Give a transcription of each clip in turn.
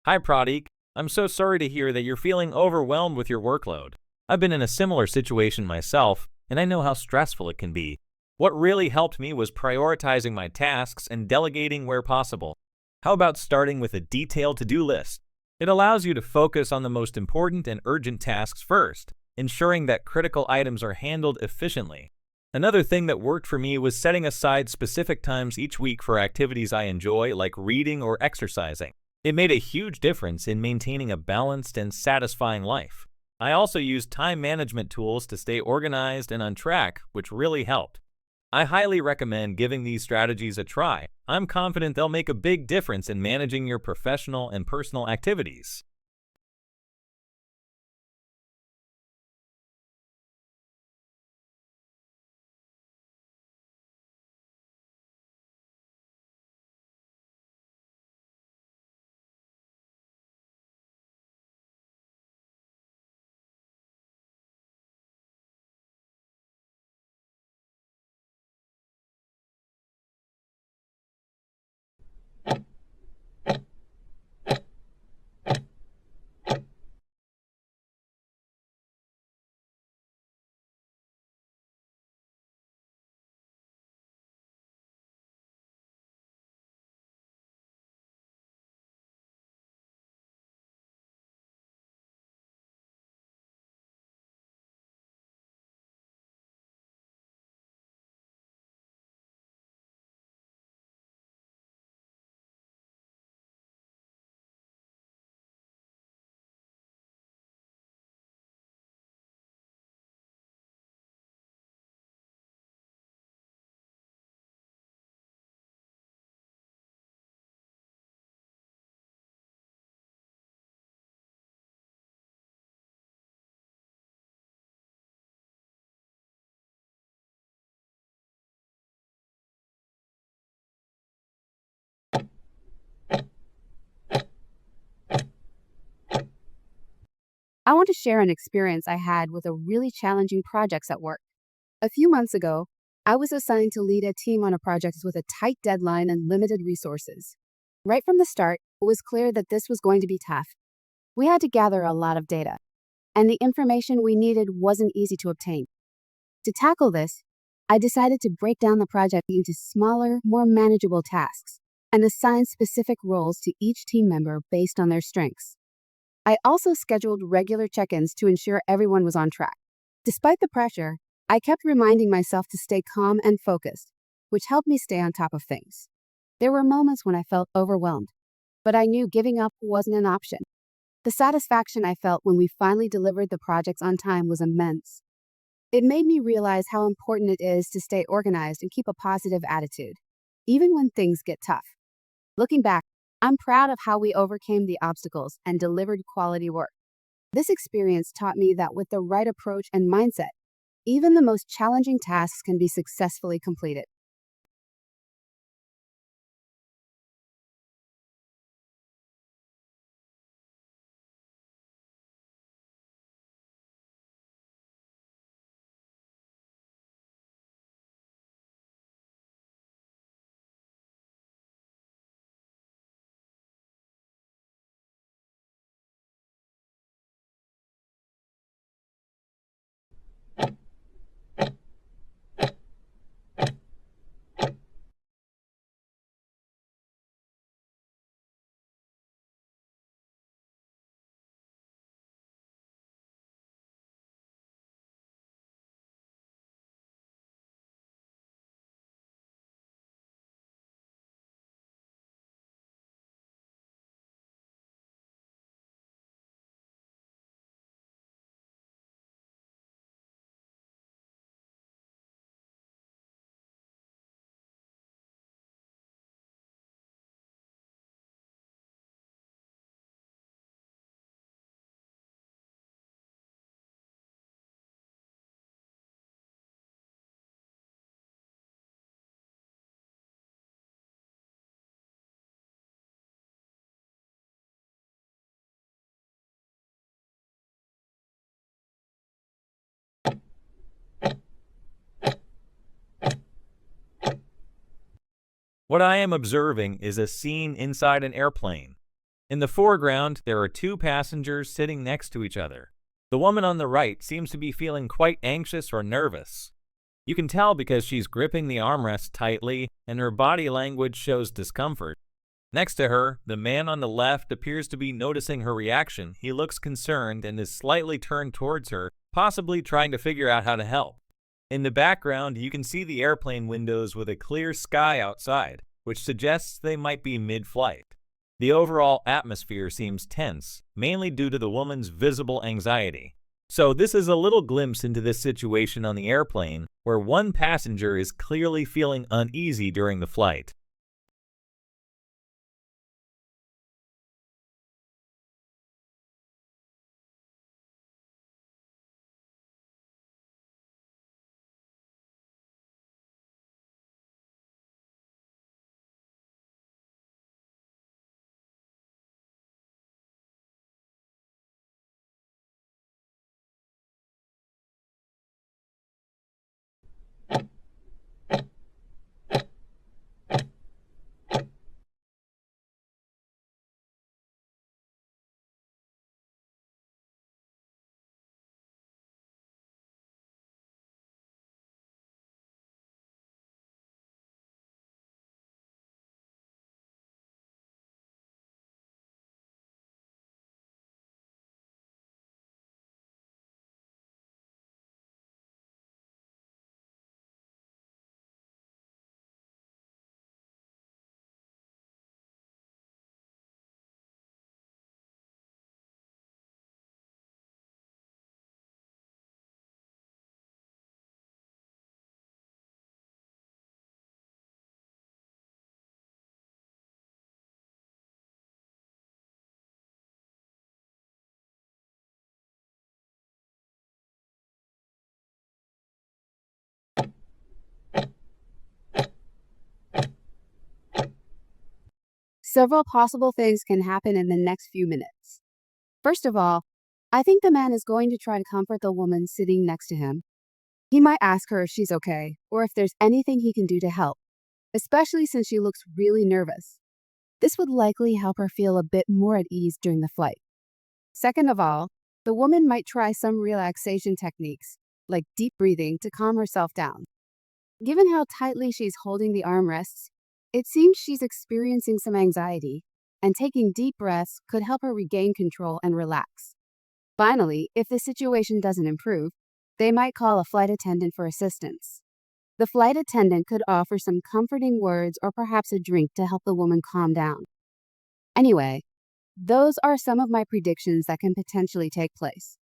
Hi, Pradeep. I'm so sorry to hear that you're feeling overwhelmed with your workload. I've been in a similar situation myself, and I know how stressful it can be. What really helped me was prioritizing my tasks and delegating where possible. How about starting with a detailed to-do list? It allows you to focus on the most important and urgent tasks first, ensuring that critical items are handled efficiently. Another thing that worked for me was setting aside specific times each week for activities I enjoy, like reading or exercising. It made a huge difference in maintaining a balanced and satisfying life. I also used time management tools to stay organized and on track, which really helped. I highly recommend giving these strategies a try. I'm confident they'll make a big difference in managing your professional and personal activities. I want to share an experience I had with a really challenging projects at work. A few months ago, I was assigned to lead a team on a project with a tight deadline and limited resources. Right from the start, it was clear that this was going to be tough. We had to gather a lot of data, and the information we needed wasn't easy to obtain. To tackle this, I decided to break down the project into smaller, more manageable tasks and assign specific roles to each team member based on their strengths. I also scheduled regular check ins to ensure everyone was on track. Despite the pressure, I kept reminding myself to stay calm and focused, which helped me stay on top of things. There were moments when I felt overwhelmed, but I knew giving up wasn't an option. The satisfaction I felt when we finally delivered the projects on time was immense. It made me realize how important it is to stay organized and keep a positive attitude, even when things get tough. Looking back, I'm proud of how we overcame the obstacles and delivered quality work. This experience taught me that with the right approach and mindset, even the most challenging tasks can be successfully completed. What I am observing is a scene inside an airplane. In the foreground, there are two passengers sitting next to each other. The woman on the right seems to be feeling quite anxious or nervous. You can tell because she's gripping the armrest tightly and her body language shows discomfort. Next to her, the man on the left appears to be noticing her reaction. He looks concerned and is slightly turned towards her, possibly trying to figure out how to help. In the background, you can see the airplane windows with a clear sky outside, which suggests they might be mid-flight. The overall atmosphere seems tense, mainly due to the woman's visible anxiety. So this is a little glimpse into this situation on the airplane, where one passenger is clearly feeling uneasy during the flight. Several possible things can happen in the next few minutes. First of all, I think the man is going to try to comfort the woman sitting next to him. He might ask her if she's okay or if there's anything he can do to help, especially since she looks really nervous. This would likely help her feel a bit more at ease during the flight. Second of all, the woman might try some relaxation techniques, like deep breathing, to calm herself down. Given how tightly she's holding the armrests, it seems she's experiencing some anxiety, and taking deep breaths could help her regain control and relax. Finally, if the situation doesn't improve, they might call a flight attendant for assistance. The flight attendant could offer some comforting words or perhaps a drink to help the woman calm down. Anyway, those are some of my predictions that can potentially take place.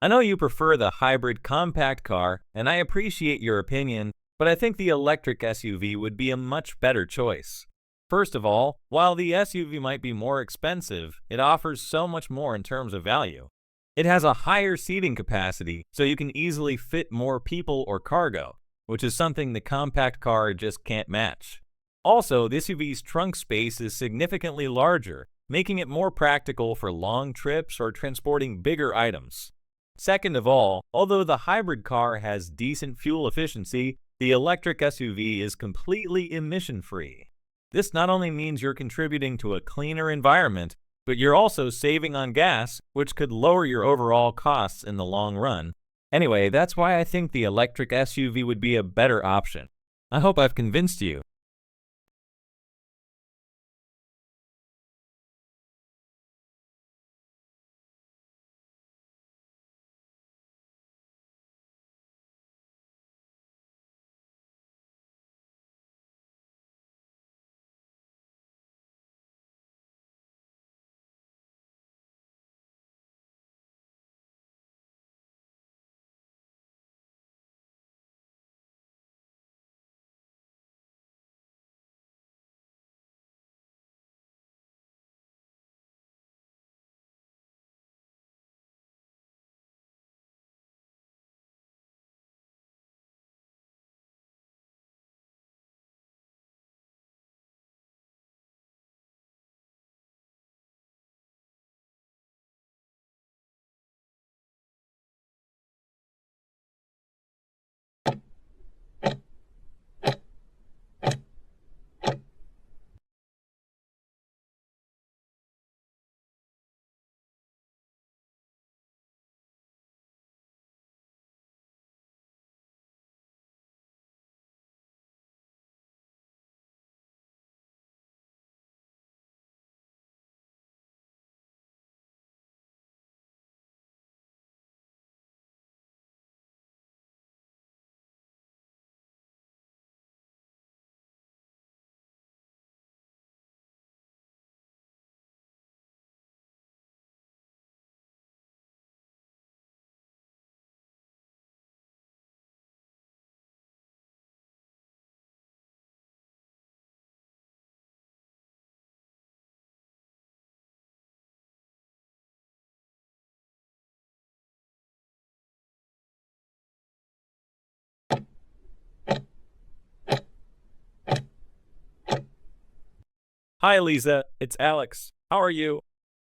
I know you prefer the hybrid compact car, and I appreciate your opinion, but I think the electric SUV would be a much better choice. First of all, while the SUV might be more expensive, it offers so much more in terms of value. It has a higher seating capacity, so you can easily fit more people or cargo, which is something the compact car just can't match. Also, the SUV's trunk space is significantly larger, making it more practical for long trips or transporting bigger items. Second of all, although the hybrid car has decent fuel efficiency, the electric SUV is completely emission-free. This not only means you're contributing to a cleaner environment, but you're also saving on gas, which could lower your overall costs in the long run. Anyway, that's why I think the electric SUV would be a better option. I hope I've convinced you. Hi, Lisa. It's Alex. How are you?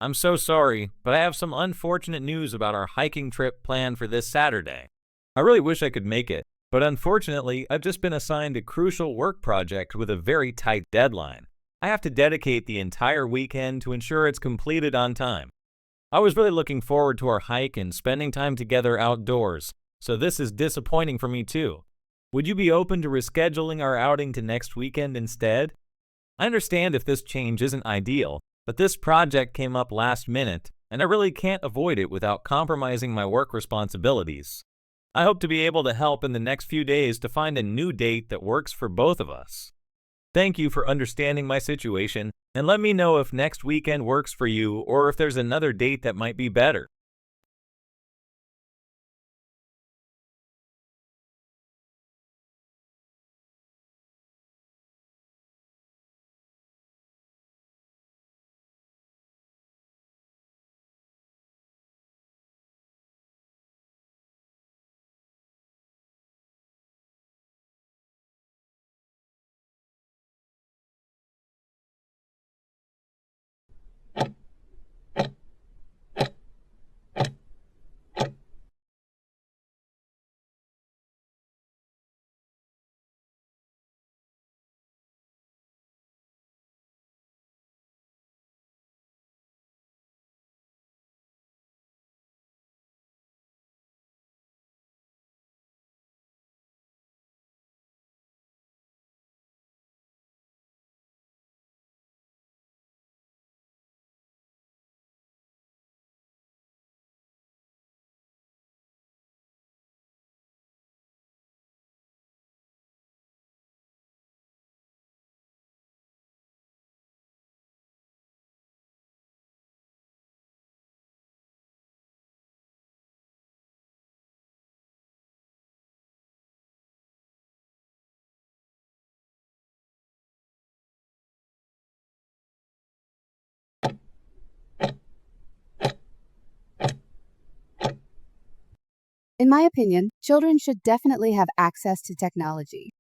I'm so sorry, but I have some unfortunate news about our hiking trip planned for this Saturday. I really wish I could make it, but unfortunately, I've just been assigned a crucial work project with a very tight deadline. I have to dedicate the entire weekend to ensure it's completed on time. I was really looking forward to our hike and spending time together outdoors, so this is disappointing for me too. Would you be open to rescheduling our outing to next weekend instead? I understand if this change isn't ideal, but this project came up last minute, and I really can't avoid it without compromising my work responsibilities. I hope to be able to help in the next few days to find a new date that works for both of us. Thank you for understanding my situation, and let me know if next weekend works for you or if there's another date that might be better. In my opinion, children should definitely have access to technology.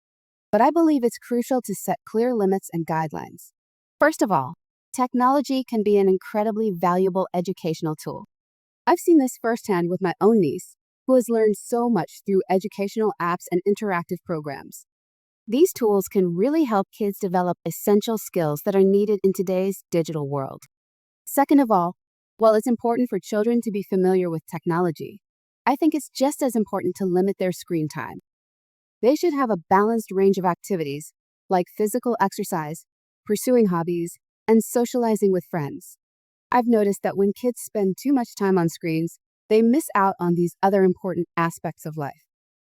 but I believe it's crucial to set clear limits and guidelines. First of all, technology can be an incredibly valuable educational tool. I've seen this firsthand with my own niece, who has learned so much through educational apps and interactive programs. These tools can really help kids develop essential skills that are needed in today's digital world. Second of all, while it's important for children to be familiar with technology, I think it's just as important to limit their screen time. They should have a balanced range of activities, like physical exercise, pursuing hobbies, and socializing with friends. I've noticed that when kids spend too much time on screens, they miss out on these other important aspects of life.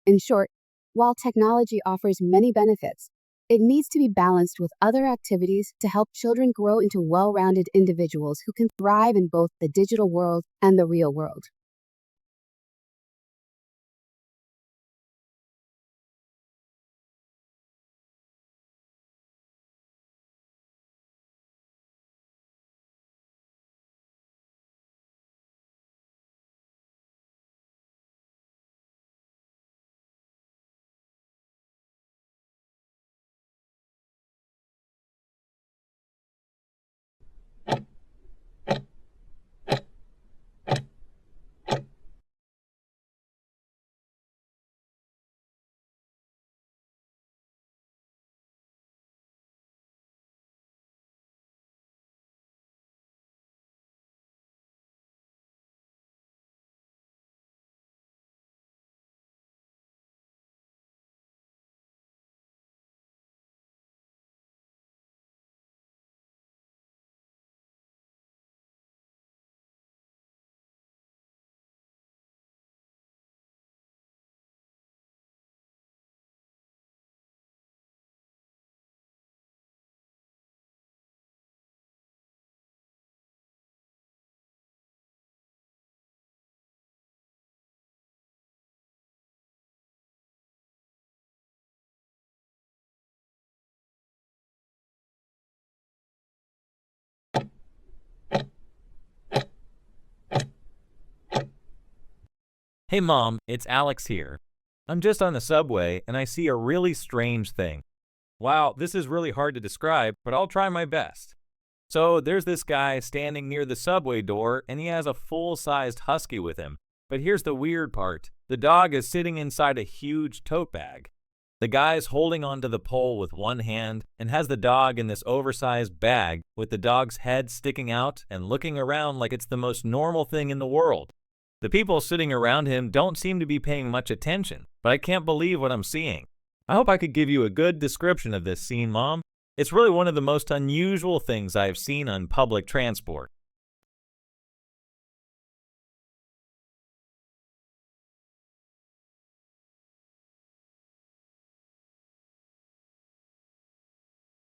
In short, while technology offers many benefits, it needs to be balanced with other activities to help children grow into well-rounded individuals who can thrive in both the digital world and the real world. Hey Mom, it's Alex here. I'm just on the subway and I see a really strange thing. Wow, this is really hard to describe, but I'll try my best. So there's this guy standing near the subway door and he has a full-sized husky with him. But here's the weird part. The dog is sitting inside a huge tote bag. The guy's holding onto the pole with one hand and has the dog in this oversized bag with the dog's head sticking out and looking around like it's the most normal thing in the world. The people sitting around him don't seem to be paying much attention, but I can't believe what I'm seeing. I hope I could give you a good description of this scene, Mom. It's really one of the most unusual things I have seen on public transport.